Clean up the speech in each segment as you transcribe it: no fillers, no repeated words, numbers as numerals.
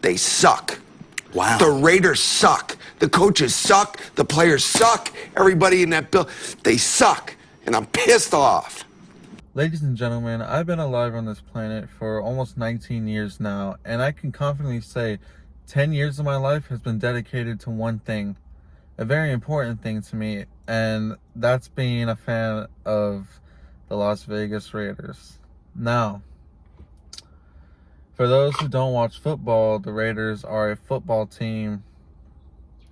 They suck. Wow. The Raiders suck. The coaches suck. The players suck. Everybody in that they suck. And I'm pissed off. Ladies and gentlemen, I've been alive on this planet for almost 19 years now, and I can confidently say 10 years of my life has been dedicated to one thing, a very important thing to me, and that's being a fan of the Las Vegas Raiders. Now, for those who don't watch football, the Raiders are a football team,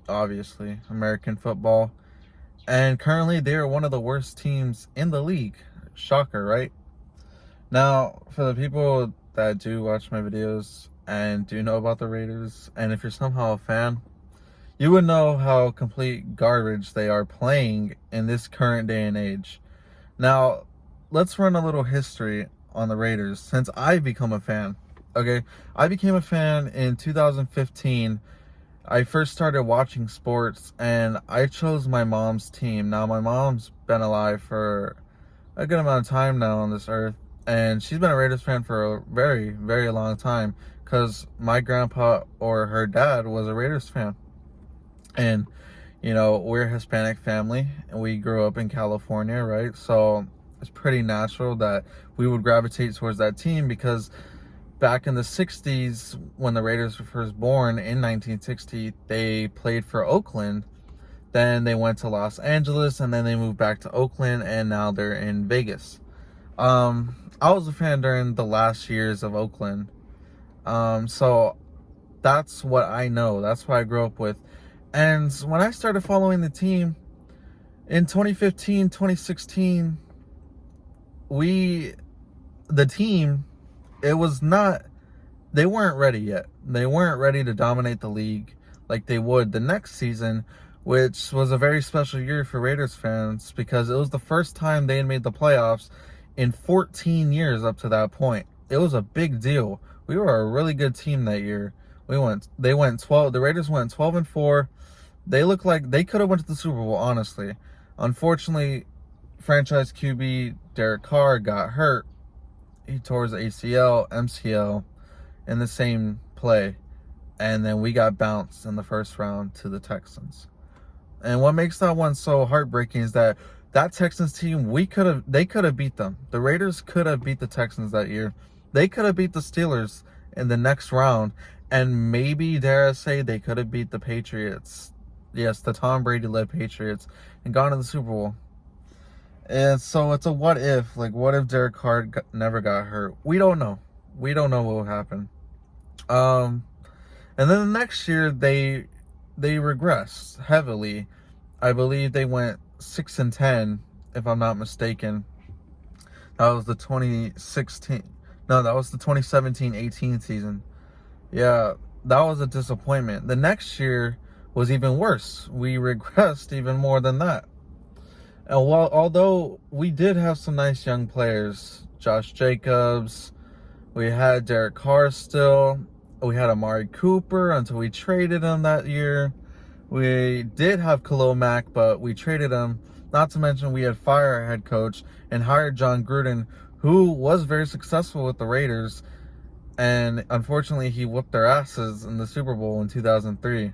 obviously, American football, and currently they are one of the worst teams in the league. Shocker, right? Now, for the people that do watch my videos and do know about the Raiders, and if you're somehow a fan, you would know how complete garbage they are playing in this current day and age. Now, let's run a little history on the Raiders since I've become a fan. Okay, I became a fan in 2015. I first started watching sports and I chose my mom's team. Now, my mom's been alive for a good amount of time now on this earth, and she's been a Raiders fan for a very, very long time because my grandpa or her dad was a Raiders fan. And, you know, we're a Hispanic family and we grew up in California, right? So it's pretty natural that we would gravitate towards that team because back in the 60s, when the Raiders were first born in 1960, they played for Oakland. Then they went to Los Angeles, and then they moved back to Oakland, and now they're in Vegas. I was a fan during the last years of Oakland. So that's what I know. That's what I grew up with. And when I started following the team in 2015, 2016, the team, it was not, they weren't ready yet. They weren't ready to dominate the league like they would the next season, which was a very special year for Raiders fans because it was the first time they had made the playoffs in 14 years up to that point. It was a big deal. We were a really good team that year. The Raiders went 12-4. They looked like they could have went to the Super Bowl, honestly. Unfortunately, franchise QB Derek Carr got hurt. He tore his ACL, MCL in the same play. And then we got bounced in the first round to the Texans. And what makes that one so heartbreaking is that Texans team, they could have beat them. The Raiders could have beat the Texans that year. They could have beat the Steelers in the next round. And maybe, dare I say, they could have beat the Patriots. Yes, the Tom Brady-led Patriots, and gone to the Super Bowl. And so it's a what if. Like, what if Derek Carr never got hurt? We don't know. We don't know what will happen. And then the next year, they regressed heavily. I believe they went 6-10, if I'm not mistaken. That was the 2017-18 season. Yeah, that was a disappointment. The next year was even worse. We regressed even more than that. And although we did have some nice young players, Josh Jacobs, we had Derek Carr still, we had Amari Cooper until we traded him that year. We did have Khalil Mack, but we traded him. Not to mention we had fired our head coach and hired John Gruden, who was very successful with the Raiders. And unfortunately, he whooped their asses in the Super Bowl in 2003.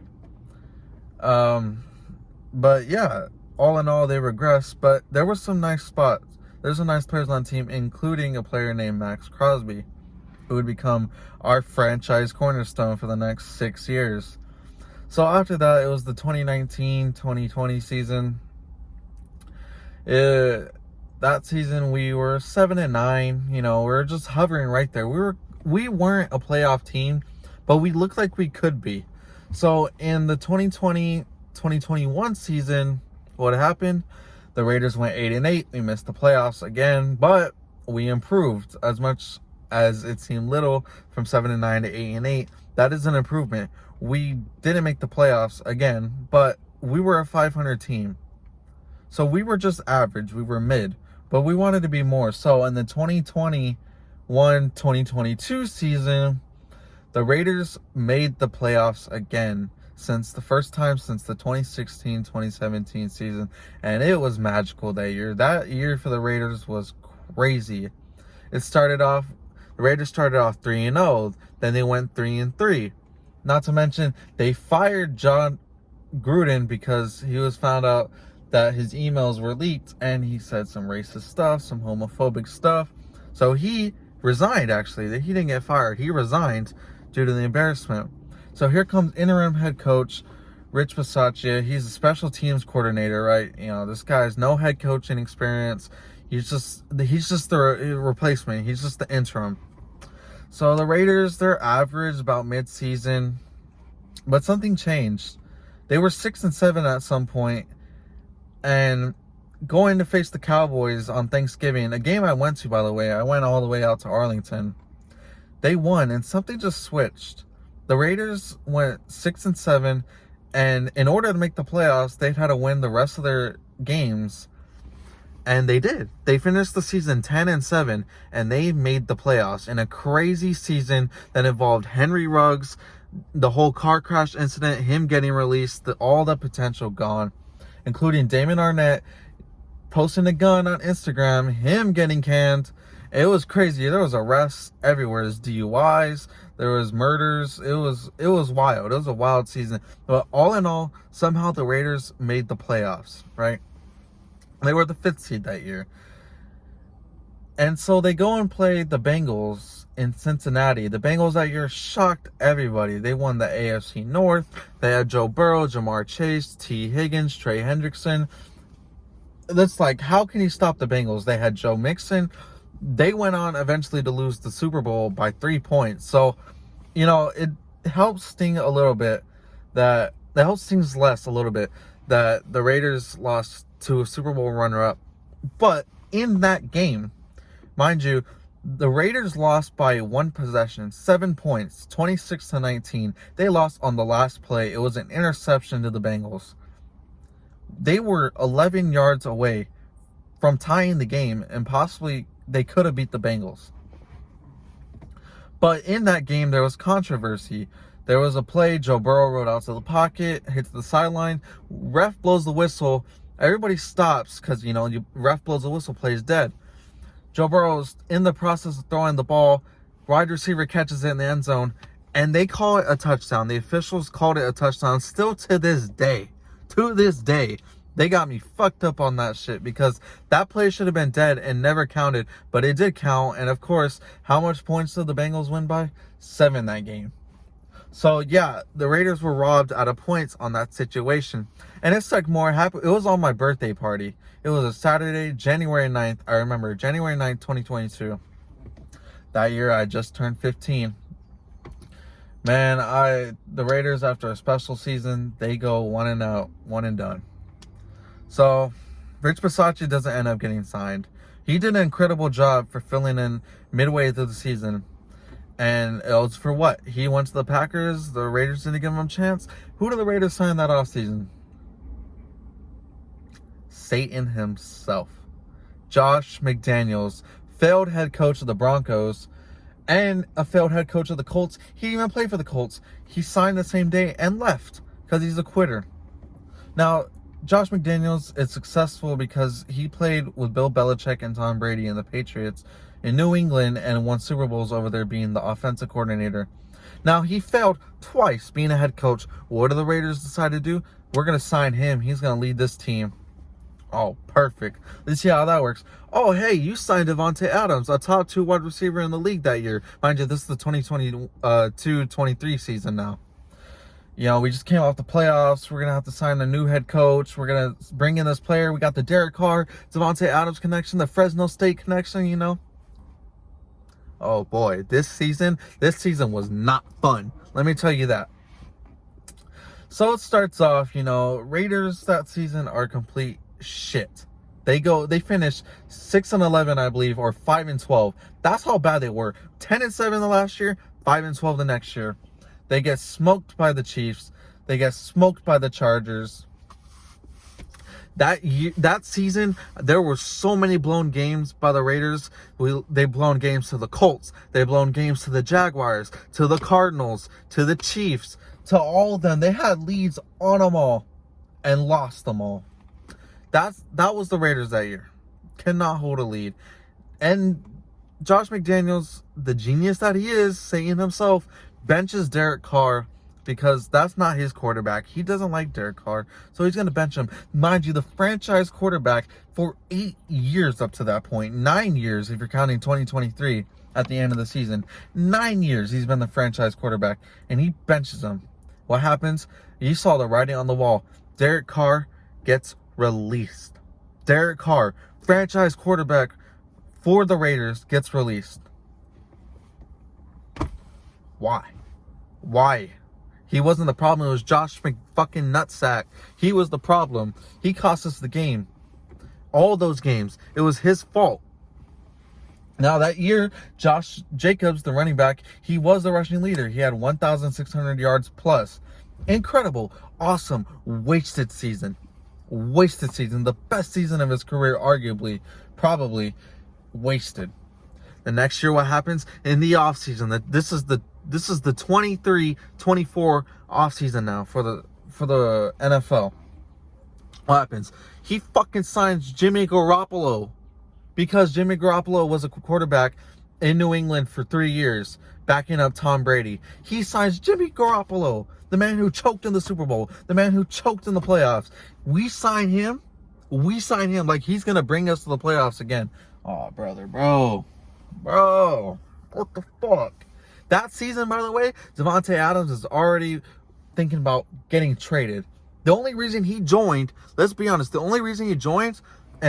But yeah, all in all, they regressed. But there were some nice spots. There's some nice players on the team, including a player named Max Crosby, who would become our franchise cornerstone for the next 6 years. So after that, it was the 2019-2020 season. That season, we were 7-9. You know, we were just hovering right there. We weren't a playoff team, but we looked like we could be. So in the 2020-2021 season, what happened? The Raiders went 8-8. We missed the playoffs again, but we improved as much as it seemed little from 7-9 to 8-8. That is an improvement. We didn't make the playoffs again, but we were a 500 team. So we were just average. We were mid, but we wanted to be more. So in the 2021-2022 season, the Raiders made the playoffs again since the first time since the 2016-2017 season, and it was magical that year. That year for the Raiders was crazy. The Raiders started off 3-0, then they went 3-3. Not to mention, they fired John Gruden because he was found out that his emails were leaked and he said some racist stuff, some homophobic stuff. So he resigned, actually. He didn't get fired. He resigned due to the embarrassment. So here comes interim head coach Rich Bisaccia. He's a special teams coordinator, right? You know, this guy has no head coaching experience. He's just the replacement. He's just the interim. So the Raiders, they're average, about mid-season. But something changed. They were 6-7 at some point, and going to face the Cowboys on Thanksgiving, a game I went to, by the way. I went all the way out to Arlington. They won, and something just switched. The Raiders went 6-7, and in order to make the playoffs, they'd had to win the rest of their games, and they did. They finished the season 10-7, and they made the playoffs in a crazy season that involved Henry Ruggs, the whole car crash incident, him getting released, all the potential gone, including Damon Arnett posting a gun on Instagram, him getting canned. It was crazy. There was arrests everywhere. There's DUIs, there was murders. It was wild. It was a wild season. But all in all, somehow the Raiders made the playoffs, right? They were the 5th seed that year. And so they go and play the Bengals in Cincinnati. The Bengals that year shocked everybody. They won the AFC North. They had Joe Burrow, Jamar Chase, T. Higgins, Trey Hendrickson. That's like, how can you stop the Bengals? They had Joe Mixon. They went on eventually to lose the Super Bowl by 3 points. So, you know, it helps sting a little bit that stings less a little bit that the Raiders lost to a Super Bowl runner-up. But in that game, mind you, the Raiders lost by 1 possession, 7 points, 26-19. They lost on the last play. It was an interception to the Bengals. They were 11 yards away from tying the game, and possibly they could have beat the Bengals. But in that game, there was controversy. There was a play, Joe Burrow rode out to the pocket, hits the sideline, ref blows the whistle, everybody stops because, you know, ref blows the whistle, plays dead. Joe Burrow's in the process of throwing the ball, wide receiver catches it in the end zone, and they call it a touchdown. The officials called it a touchdown. Still to this day, they got me fucked up on that shit because that play should have been dead and never counted, but it did count. And of course, how much points did the Bengals win by? 7 that game. So yeah, the Raiders were robbed out of points on that situation. And it's like more happy. It was on my birthday party. It was a Saturday, January 9th. I remember January 9th, 2022. That year I just turned 15. Man, the Raiders, after a special season, they go 1-0, 1 and done. So, Rich Bisaccia doesn't end up getting signed. He did an incredible job for filling in midway through the season. And it was for what? He went to the Packers. The Raiders didn't give him a chance. Who did the Raiders sign that offseason? Satan himself. Josh McDaniels, failed head coach of the Broncos and a failed head coach of the Colts. He didn't even play for the Colts. He signed the same day and left because he's a quitter. Now, Josh McDaniels is successful because he played with Bill Belichick and Tom Brady and the Patriots in New England and won Super Bowls over there being the offensive coordinator. Now, he failed twice being a head coach. What do the Raiders decide to do? We're going to sign him. He's going to lead this team. Oh, perfect. Let's see how that works. Oh, hey, you signed Devontae Adams, a top 2 wide receiver in the league that year. Mind you, this is the 2022-23 season now. You know, we just came off the playoffs. We're going to have to sign a new head coach. We're going to bring in this player. We got the Derek Carr, Devontae Adams connection, the Fresno State connection, you know. Oh, boy, this season was not fun. Let me tell you that. So it starts off, you know, Raiders that season are complete shit. They finish 6-11, I believe, or 5-12. That's how bad they were. 10-7 the last year, 5-12 the next year. They get smoked by the Chiefs. They get smoked by the Chargers. That season, there were so many blown games by the Raiders. They've blown games to the Colts. They've blown games to the Jaguars, to the Cardinals, to the Chiefs, to all of them. They had leads on them all and lost them all. That was the Raiders that year. Cannot hold a lead. And Josh McDaniels, the genius that he is, saying himself, benches Derek Carr because that's not his quarterback. He doesn't like Derek Carr, so he's going to bench him. Mind you, the franchise quarterback for 8 years up to that point, 9 years if you're counting 2023 at the end of the season. 9 years he's been the franchise quarterback, and he benches him. What happens? You saw the writing on the wall. Derek Carr gets released. Derek Carr, franchise quarterback for the Raiders, gets released. Why? He wasn't the problem. It was Josh McFucking Nutsack. He was the problem. He cost us the game. All those games. It was his fault. Now that year, Josh Jacobs, the running back, he was the rushing leader. He had 1,600 yards plus. Incredible. Awesome. Wasted season. The best season of his career, arguably. Probably. Wasted. The next year, what happens? In the offseason, this is the 23-24 offseason now for the NFL. What happens? He fucking signs Jimmy Garoppolo because Jimmy Garoppolo was a quarterback in New England for 3 years, backing up Tom Brady. He signs Jimmy Garoppolo, the man who choked in the Super Bowl, the man who choked in the playoffs. We sign him like he's going to bring us to the playoffs again. Oh, bro. What the fuck? That season, by the way, Davante Adams is already thinking about getting traded. The only reason he joined, let's be honest, and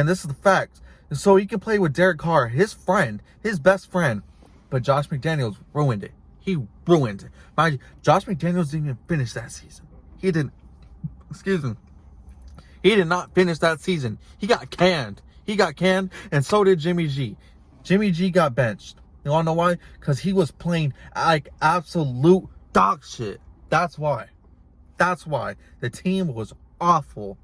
this is the fact, is so he can play with Derek Carr, his friend, his best friend. But Josh McDaniels ruined it. He ruined it. Mind you, Josh McDaniels didn't even finish that season. He did not finish that season. He got canned. And so did Jimmy G. Jimmy G got benched. You wanna know why? Because he was playing like absolute dog shit. That's why. The team was awful.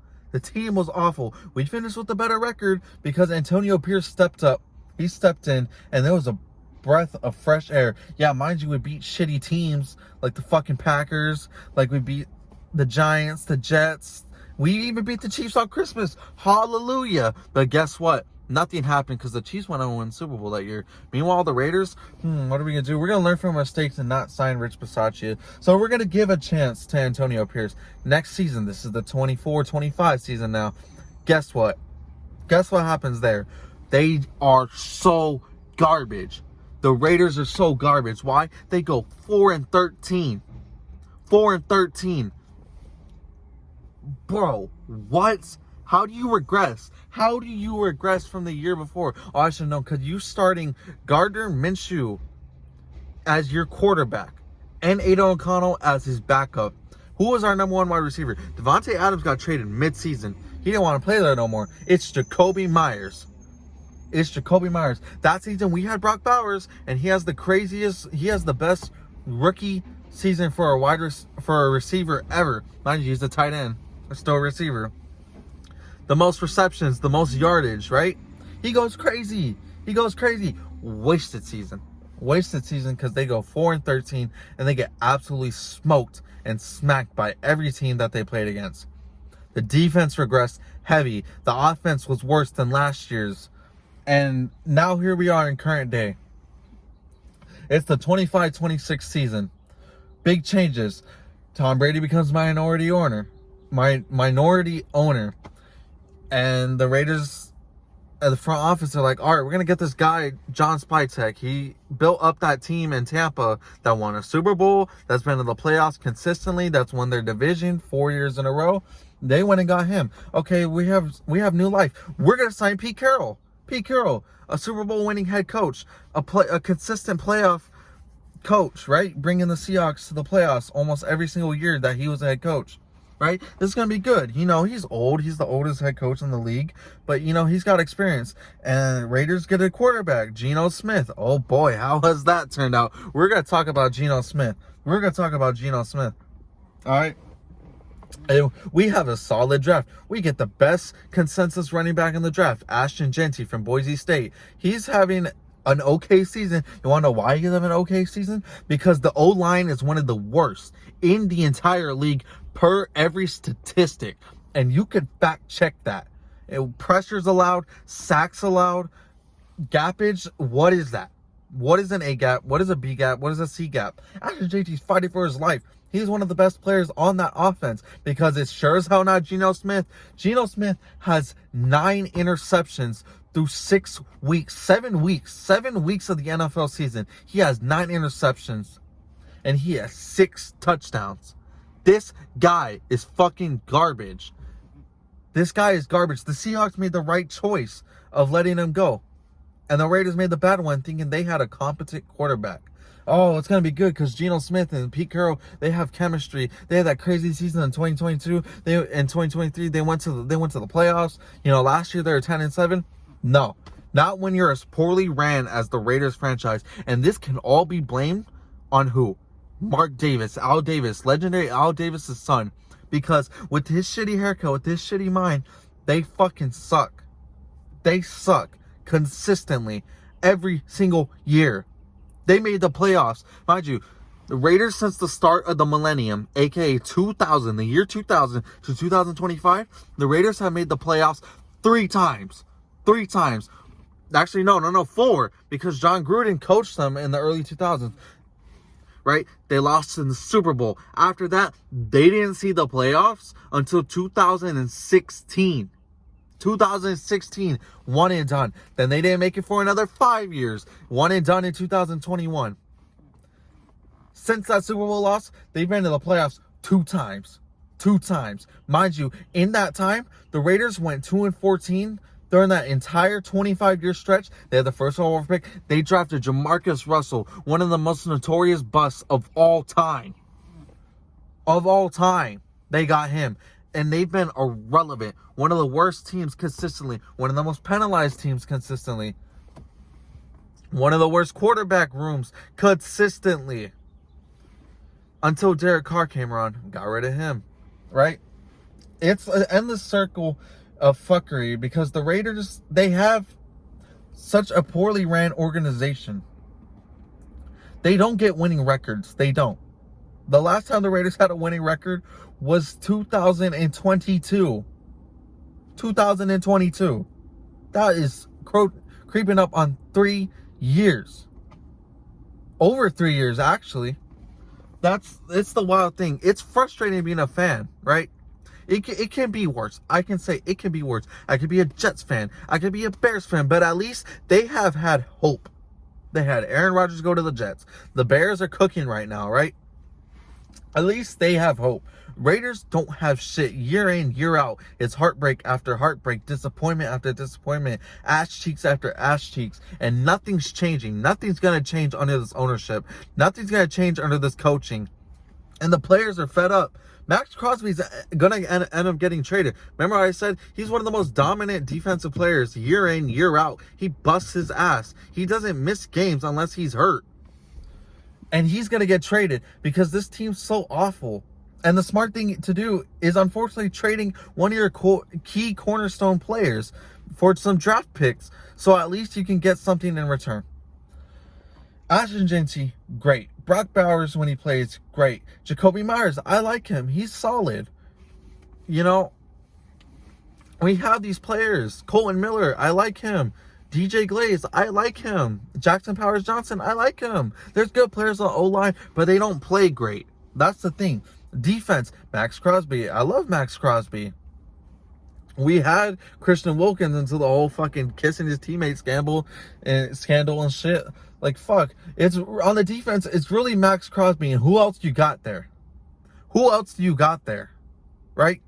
We finished with a better record because Antonio Pierce stepped up. He stepped in, and there was a breath of fresh air. Yeah, mind you, we beat shitty teams like the fucking Packers. Like we beat the Giants, the Jets. We even beat the Chiefs on Christmas. Hallelujah. But guess what? Nothing happened because the Chiefs went on to win the Super Bowl that year. Meanwhile, the Raiders, what are we going to do? We're going to learn from our mistakes and not sign Rich Bisaccia. So we're going to give a chance to Antonio Pierce. Next season, this is the 24-25 season now. Guess what? Guess what happens there? They are so garbage. The Raiders are so garbage. Why? They go 4-13. 4-13. Bro, what? How do you regress? From the year before? Oh, I should know, because you starting Gardner Minshew as your quarterback and Aiden O'Connell as his backup. Who was our number one wide receiver? Davante Adams got traded mid-season. He didn't want to play there no more. It's Jacoby Myers. That season we had Brock Bowers, and he has the best rookie season for a receiver ever. Mind you, he's a tight end, still a receiver. The most receptions, the most yardage, right? He goes crazy. Wasted season because they go 4-13 and they get absolutely smoked and smacked by every team that they played against. The defense regressed heavy. The offense was worse than last year's. And now here we are in current day. It's the 25-26 season. Big changes. Tom Brady becomes minority owner. And the Raiders at the front office are like, all right, we're going to get this guy, John Spytek. He built up that team in Tampa that won a Super Bowl, that's been in the playoffs consistently, that's won their division 4 years in a row. They went and got him. Okay, we have new life. We're going to sign Pete Carroll. A Super Bowl winning head coach, a consistent playoff coach, right? Bringing the Seahawks to the playoffs almost every single year that he was a head coach. Right? This is going to be good. You know, he's old. He's the oldest head coach in the league. But, you know, he's got experience. And Raiders get a quarterback, Geno Smith. Oh, boy, how has that turned out? We're going to talk about Geno Smith. All right? And we have a solid draft. We get the best consensus running back in the draft, Ashton Jeanty from Boise State. He's having an okay season. You want to know why he's having an okay season? Because the O-line is one of the worst in the entire league per every statistic. And you could fact check that. Pressures allowed, sacks allowed, gappage. What is that? What is an A gap? What is a B gap? What is a C gap? Ashton Jeanty's fighting for his life. He's one of the best players on that offense because it's sure as hell not Geno Smith. Geno Smith has 9 interceptions through 7 weeks of the NFL season. He has 9 interceptions and he has 6 touchdowns. This guy is fucking garbage. This guy is garbage. The Seahawks made the right choice of letting him go. And the Raiders made the bad one thinking they had a competent quarterback. Oh, it's going to be good because Geno Smith and Pete Carroll, they have chemistry. They had that crazy season in 2022. In 2023, they went to the playoffs. You know, last year they were 10-7. No, not when you're as poorly ran as the Raiders franchise. And this can all be blamed on who? Mark Davis, Al Davis, legendary Al Davis' son. Because with his shitty haircut, with his shitty mind, they fucking suck. They suck consistently every single year. They made the playoffs. Mind you, the Raiders since the start of the millennium, aka 2000, the year 2000 to 2025, the Raiders have made the playoffs 3 times. 3 times. Actually, no, 4. Because John Gruden coached them in the early 2000s. Right? They lost in the Super Bowl. After that, they didn't see the playoffs until 2016. 2016, 1 and done. Then they didn't make it for another 5 years. 1 and done in 2021. Since that Super Bowl loss, they've been to the playoffs 2 times. 2 times. Mind you, in that time, the Raiders went 2-14. During that entire 25-year stretch, they had the first overall pick. They drafted Jamarcus Russell, one of the most notorious busts of all time. Of all time, they got him. And they've been irrelevant. One of the worst teams consistently. One of the most penalized teams consistently. One of the worst quarterback rooms consistently. Until Derek Carr came around. Got rid of him. Right? It's an endless circle of fuckery because the Raiders, they have such a poorly ran organization. They don't get winning records. They don't. The last time the Raiders had a winning record was 2022. 2022. That is creeping up on 3 years. Over 3 years, actually. It's the wild thing. It's frustrating being a fan, right? It can be worse. I can say it can be worse. I could be a Jets fan. I could be a Bears fan. But at least they have had hope. They had Aaron Rodgers go to the Jets. The Bears are cooking right now, right? At least they have hope. Raiders don't have shit year in, year out. It's heartbreak after heartbreak, disappointment after disappointment, ass cheeks after ass cheeks, and nothing's changing. Nothing's going to change under this ownership. Nothing's going to change under this coaching. And the players are fed up. Max Crosby's going to end up getting traded. Remember I said he's one of the most dominant defensive players year in, year out. He busts his ass. He doesn't miss games unless he's hurt. And he's going to get traded because this team's so awful. And the smart thing to do is unfortunately trading one of your key cornerstone players for some draft picks. So at least you can get something in return. Ashton Jeanty, great. Brock Bowers, when he plays, great. Jacoby Myers, I like him. He's solid. You know, we have these players. Colton Miller, I like him. DJ Glaze, I like him. Jackson Powers Johnson, I like him. There's good players on O-line, but they don't play great. That's the thing. Defense, Max Crosby. I love Max Crosby. We had Christian Wilkins until the whole fucking kissing his teammates scandal and shit. Like, fuck. It's on the defense, it's really Max Crosby. And who else you got there? Who else do you got there? Right?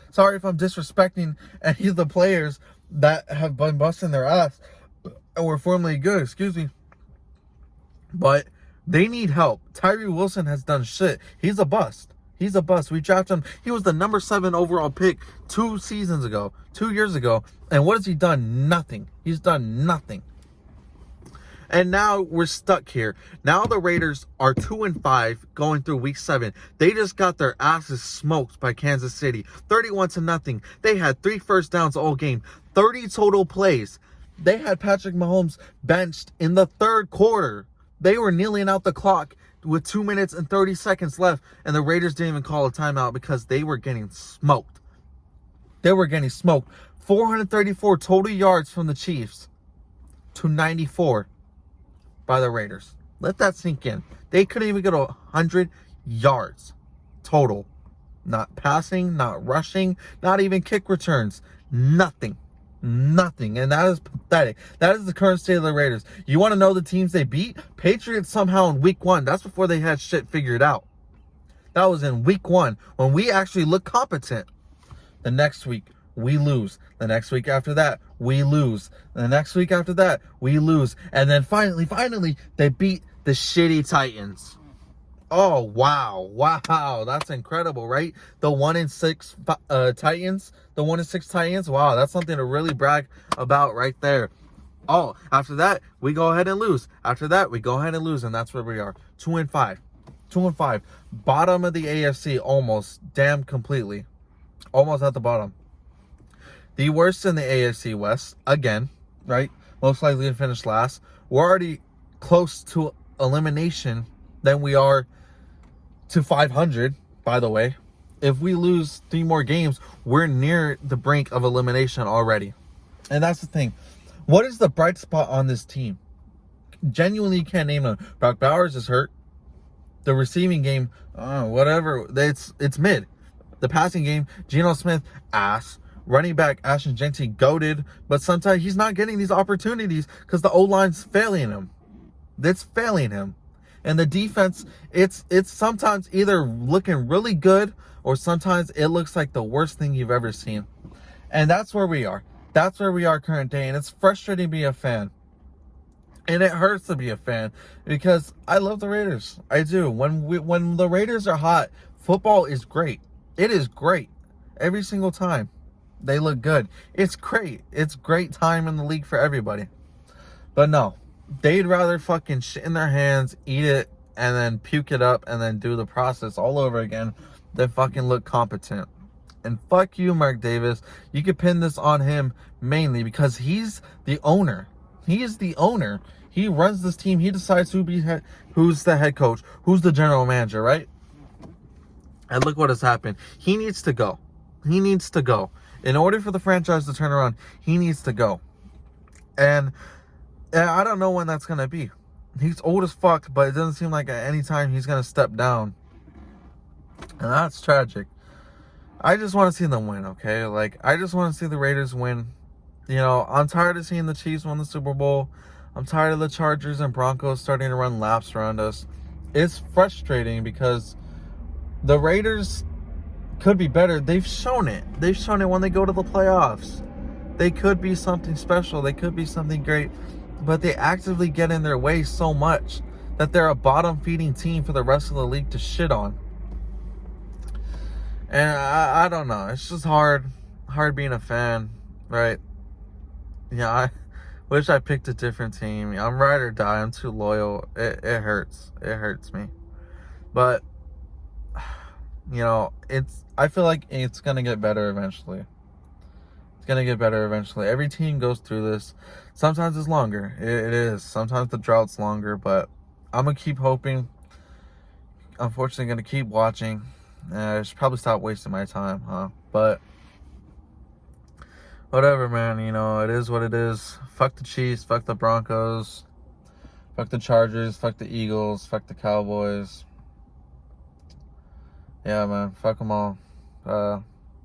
Sorry if I'm disrespecting any of the players that have been busting their ass and were formerly good, excuse me. But they need help. Tyree Wilson has done shit. He's a bust. He's a bust. We drafted him. He was the number 7 overall pick 2 years ago. And what has he done? Nothing. He's done nothing. And now we're stuck here. Now the Raiders are 2-5 going through week 7. They just got their asses smoked by Kansas City. 31-0. They had 3 first downs all game. 30 total plays. They had Patrick Mahomes benched in the 3rd quarter. They were kneeling out the clock with 2 minutes and 30 seconds left. And the Raiders didn't even call a timeout because they were getting smoked. They were getting smoked. 434 total yards from the Chiefs to 94 by the Raiders. Let that sink in. They couldn't even get 100 yards. total. Not passing, not rushing, not even kick returns. Nothing. Nothing. And that is pathetic. That is the current state of the Raiders. You want to know the teams they beat? Patriots somehow in week 1. That's before they had shit figured out. That was in week 1 when we actually looked competent. The next week, we lose. The next week after that, we lose. The next week after that, we lose. And then finally, they beat the shitty Titans. Oh, wow. Wow. That's incredible, right? The 1-6 Titans. The 1-6 Titans. Wow, that's something to really brag about right there. Oh, after that, we go ahead and lose. After that, we go ahead and lose. And that's where we are. 2-5. 2-5. Bottom of the AFC almost. Damn completely. Almost at the bottom. The worst in the AFC West. Again, right? Most likely to finish last. We're already close to elimination than we are to 500, by the way. If we lose 3 more games, we're near the brink of elimination already. And that's the thing. What is the bright spot on this team? Genuinely can't name them. Brock Bowers is hurt. The receiving game, whatever, it's mid. The passing game, Geno Smith, ass. Running back, Ashton Jeanty, goated. But sometimes he's not getting these opportunities because the O-line's failing him. That's failing him. And the defense, it's sometimes either looking really good or sometimes it looks like the worst thing you've ever seen. And that's where we are. That's where we are current day. And it's frustrating to be a fan. And it hurts to be a fan because I love the Raiders. I do. When the Raiders are hot, football is great. It is great. Every single time. They look good. It's great. It's great time in the league for everybody. But no. They'd rather fucking shit in their hands, eat it, and then puke it up, and then do the process all over again than fucking look competent. And fuck you, Mark Davis. You could pin this on him mainly because he's the owner. He is the owner. He runs this team. He decides who's the head coach, who's the general manager, right? And look what has happened. He needs to go. He needs to go. In order for the franchise to turn around, he needs to go. And I don't know when that's going to be. He's old as fuck, but it doesn't seem like at any time he's going to step down. And that's tragic. I just want to see them win, okay? Like, I just want to see the Raiders win. You know, I'm tired of seeing the Chiefs win the Super Bowl. I'm tired of the Chargers and Broncos starting to run laps around us. It's frustrating because the Raiders could be better. They've shown it. They've shown it when they go to the playoffs. They could be something special. They could be something great. But they actively get in their way so much that they're a bottom-feeding team for the rest of the league to shit on. And I don't know. It's just hard being a fan, right? Yeah, I wish I picked a different team. I'm ride or die. I'm too loyal. It hurts. It hurts me. But, you know, I feel like it's going to get better eventually. Gonna get better eventually. Every team goes through this. Sometimes it's longer. It is. Sometimes the drought's longer, but I'm gonna keep hoping. Unfortunately, gonna keep watching. I should probably stop wasting my time, huh? But whatever, man. You know, it is what it is. Fuck the Chiefs. Fuck the Broncos. Fuck the Chargers. Fuck the Eagles. Fuck the Cowboys. Yeah, man. Fuck them all.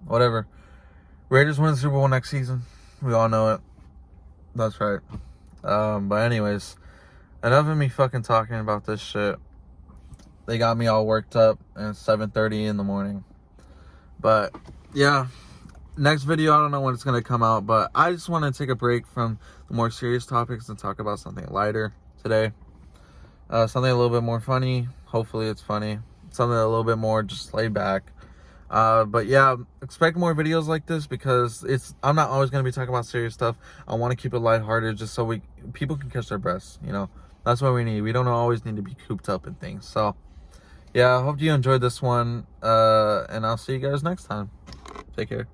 Whatever. Raiders win the Super Bowl next season. We all know it. That's right. But anyways, enough of me fucking talking about this shit. They got me all worked up, and it's 7:30 in the morning. But yeah, next video, I don't know when it's gonna come out, but I just want to take a break from the more serious topics and talk about something lighter today. Something a little bit more funny. Hopefully it's funny. Something a little bit more just laid back. But yeah, expect more videos like this because I'm not always going to be talking about serious stuff. I want to keep it lighthearted just so people can catch their breaths, you know. That's what we need. We don't always need to be cooped up in things. So yeah, I hope you enjoyed this one, and I'll see you guys next time. Take care.